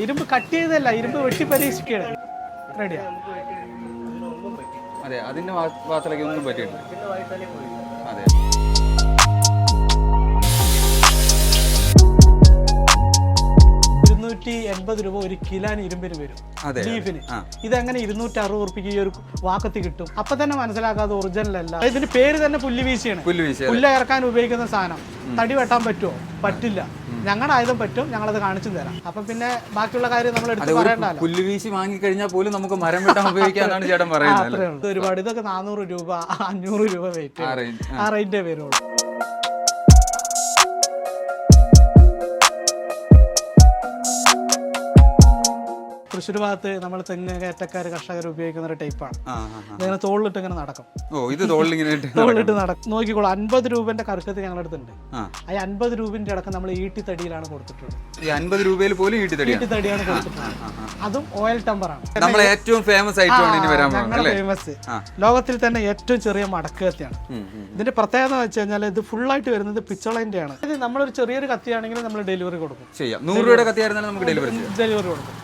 ഇരുമ്പ് കട്ട് ചെയ്തല്ല, ഇരുമ്പ് വെട്ടി പരീക്ഷിക്കുകയാണ്. റെഡിയാ? അതെ, അതിന്റെ ഭാഗത്തിലേക്ക് ഒന്നും പറ്റിയിട്ടില്ല. അതെ, 280 രൂപ ഒരു കിലോന് ഇരുമ്പിന് വരും ലീഫിന്. ഇതെങ്ങനെ 260 ഉറുപ്പിക്ക് ഈ ഒരു വാക്കത്തി കിട്ടും? അപ്പൊ തന്നെ മനസ്സിലാക്കാതെ ഒറിജിനൽ അല്ല. ഇതിന്റെ പേര് തന്നെ പുല്ലുവീശിയാണ്. പുല്ല് ഇറക്കാൻ ഉപയോഗിക്കുന്ന സാധനം. തടി വെട്ടാൻ പറ്റുമോ? പറ്റില്ല. ഞങ്ങളുടെ ആയുധം പറ്റും, ഞങ്ങളത് കാണിച്ചു തരാം. അപ്പൊ പിന്നെ ബാക്കിയുള്ള കാര്യം നമ്മൾ എടുത്ത് പറയണ്ടല്ലോ. പുല്ലുവീശി വാങ്ങി കഴിഞ്ഞാൽ പോലും നമുക്ക് മരം വെട്ടാൻ ഉപയോഗിക്കാനാണ് ചേട്ടൻ പറയുന്നത്. ഒരുപാട് ഇതൊക്കെ 400 രൂപ 500 രൂപ വെയിറ്റ് ആ റേഞ്ചേ വരുള്ളൂ. തൃശ്ശൂർ ഭാഗത്ത് നമ്മൾ തെങ്ങ് കയറ്റക്കാർ കർഷകർ ഉപയോഗിക്കുന്ന ഒരു ടൈപ്പാണ്. ഇങ്ങനെ തോളിലിട്ട് ഇങ്ങനെ നടക്കും. തോളിലിട്ട് നടക്കും. നോക്കിക്കോളൂ, 50 രൂപന്റെ കറുക്കത്ത് ഞങ്ങളുടെ അടുത്തുണ്ട്. ആ 50 രൂപന്റെ അടക്കം നമ്മൾ ഈട്ടിത്തടിയിലാണ് കൊടുത്തിട്ടുള്ളത്. 50 രൂപയിൽ പോലും ഈട്ടിത്തടിയാണ് കൊടുത്തിട്ടുള്ളത്. അതും ഓയിൽ ടെമ്പറാണ്. ഏറ്റവും ഫേമസ് ഫേമസ് ലോകത്തിൽ തന്നെ ഏറ്റവും ചെറിയ മടക്കുകത്തിയാണ്. ഇതിന്റെ പ്രത്യേകത എന്ന് വെച്ച് കഴിഞ്ഞാൽ ഇത് ഫുള്ളായിട്ട് വരുന്നത് പിച്ചളന്റെ ആണ്. നമ്മളൊരു ചെറിയൊരു കത്തിയാണെങ്കിൽ നമ്മൾ ഡെലിവറി കൊടുക്കും. 100 രൂപയുടെ കത്തിയായിരുന്നാലും നമുക്ക് ഡെലിവറി കൊടുക്കും.